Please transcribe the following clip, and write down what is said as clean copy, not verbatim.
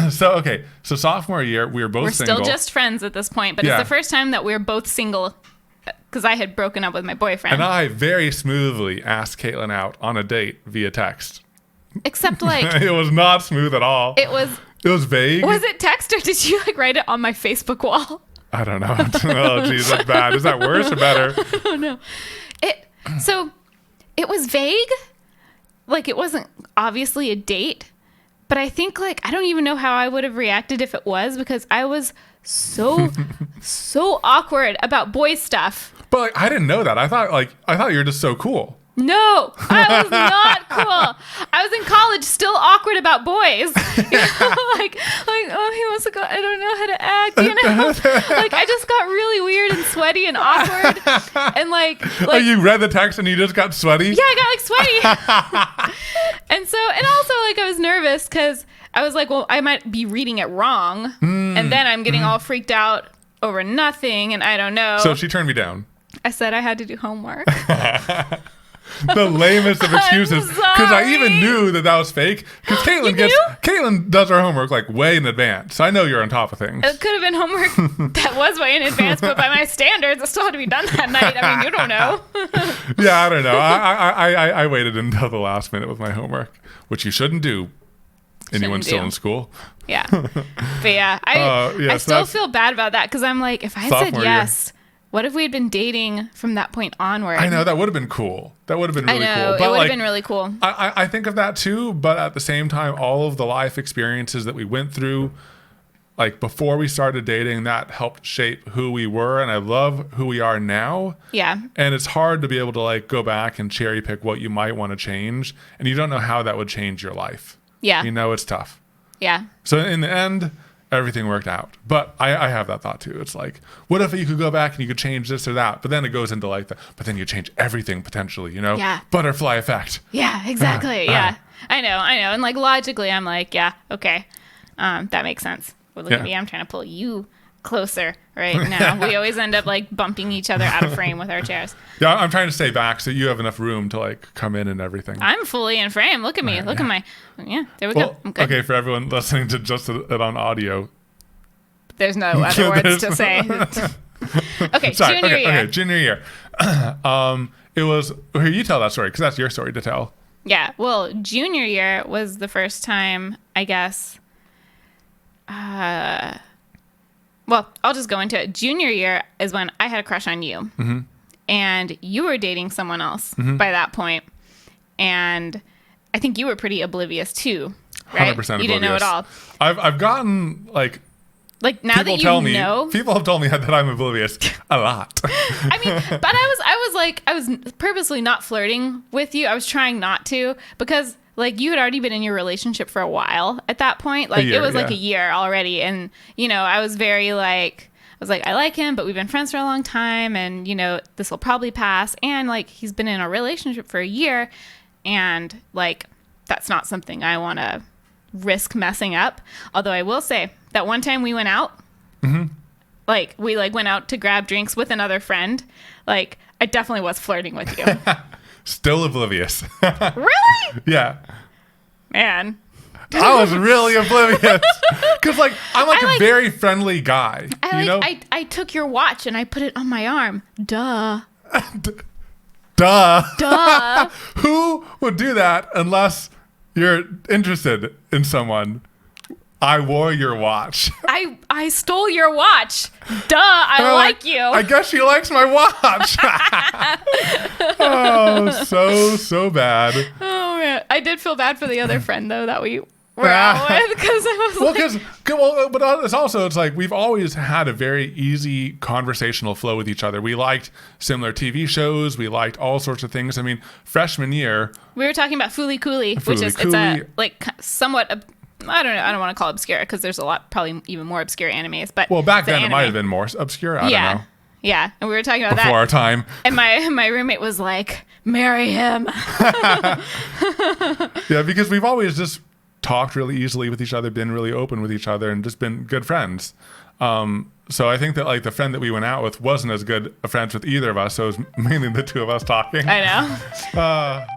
So sophomore year, we were both We're single. still just friends at this point, but Yeah. it's the first time that we're both single because I had broken up with my boyfriend. And I very smoothly asked Katelyn out on a date via text. Except like It was not smooth at all. it was vague. Was it text or did you like write it on my Facebook wall? I don't know. Oh, geez, that's bad. Is that worse or better? Oh no. It was vague. Like it wasn't obviously a date, but I think like I don't even know how I would have reacted if it was because I was so awkward about boy stuff. But like, I didn't know that. I thought you were just so cool. No, I was not cool. I was in college, still awkward about boys. You know, like, oh, he wants to go. I don't know how to act. You know, like I just got really weird and sweaty and awkward, and like Oh, you read the text and you just got sweaty? yeah, I got like sweaty. and also like I was nervous because I was like, well, I might be reading it wrong, and then I'm getting all freaked out over nothing, and I don't know. So she turned me down. I said I had to do homework. The lamest of excuses, because I even knew that was fake. Because Katelyn does her homework like way in advance, so I know you're on top of things. It could have been homework that was way in advance, but by my standards, it still had to be done that night. I mean, you don't know. Yeah, I don't know. I waited until the last minute with my homework, which you shouldn't do. Anyone still in school? Yeah, but yeah, I still feel bad about that because I'm like, if I said yes. What if we had been dating from that point onward? I know, that would have been cool. That would have been really cool. But it would have been really cool. I think of that too, but at the same time, all of the life experiences that we went through, like before we started dating, that helped shape who we were, and I love who we are now. Yeah. And it's hard to be able to like go back and cherry pick what you might want to change, and you don't know how that would change your life. Yeah. You know, it's tough. Yeah. So in the end, everything worked out. But I have that thought too. It's like, what if you could go back and you could change this or that? But then it goes into like but then you change everything potentially, you know? Yeah. Butterfly effect. Yeah, exactly. Yeah. I know. And like logically, I'm like, yeah, okay. That makes sense. Well, look at me. I'm trying to pull you closer right now. We always end up like bumping each other out of frame with our chairs. Yeah, I'm trying to stay back so you have enough room to like come in and everything. I'm fully in frame. Look at me. Look at my, there we go. I'm good. Okay, for everyone listening to just it on audio. There's no other words to say. Okay, Sorry, junior year. Okay, junior year. It was, here, you tell that story because that's your story to tell. Yeah, well, junior year was the first time, I guess, well, I'll just go into it. Junior year is when I had a crush on you. Mm-hmm. And you were dating someone else by that point. And I think you were pretty oblivious too, right? 100% oblivious. You didn't know at all. I've gotten like now that you know. People have told me that I'm oblivious a lot. I mean, but I was purposely not flirting with you. I was trying not to because like you had already been in your relationship for a while at that point. Like it was like a year already. And, you know, I was very like, I like him, but we've been friends for a long time. And, you know, this will probably pass. And like, he's been in a relationship for a year. And like, that's not something I want to risk messing up. Although I will say that one time we went out, like we like went out to grab drinks with another friend. Like I definitely was flirting with you. Still oblivious. Really? Yeah. Man. I was really oblivious. Because, like, I'm like a very friendly guy. You know? I took your watch and I put it on my arm. Duh. Duh. Who would do that unless you're interested in someone? I wore your watch. I stole your watch. Duh, I like you. I guess she likes my watch. Oh, so bad. Oh, man. I did feel bad for the other friend, though, that we were out with. Because I was but it's like we've always had a very easy conversational flow with each other. We liked similar TV shows. We liked all sorts of things. I mean, freshman year. We were talking about Fooly Cooly, which is it's a, like, somewhat... I don't know. I don't want to call it obscure because there's a lot, probably even more obscure animes. But well, back then it might have been more obscure. I don't know. Yeah, and we were talking about before our time. And my roommate was like, "Marry him." Yeah, because we've always just talked really easily with each other, been really open with each other, and just been good friends. So I think that like the friend that we went out with wasn't as good a friend with either of us. So it was mainly the two of us talking. I know.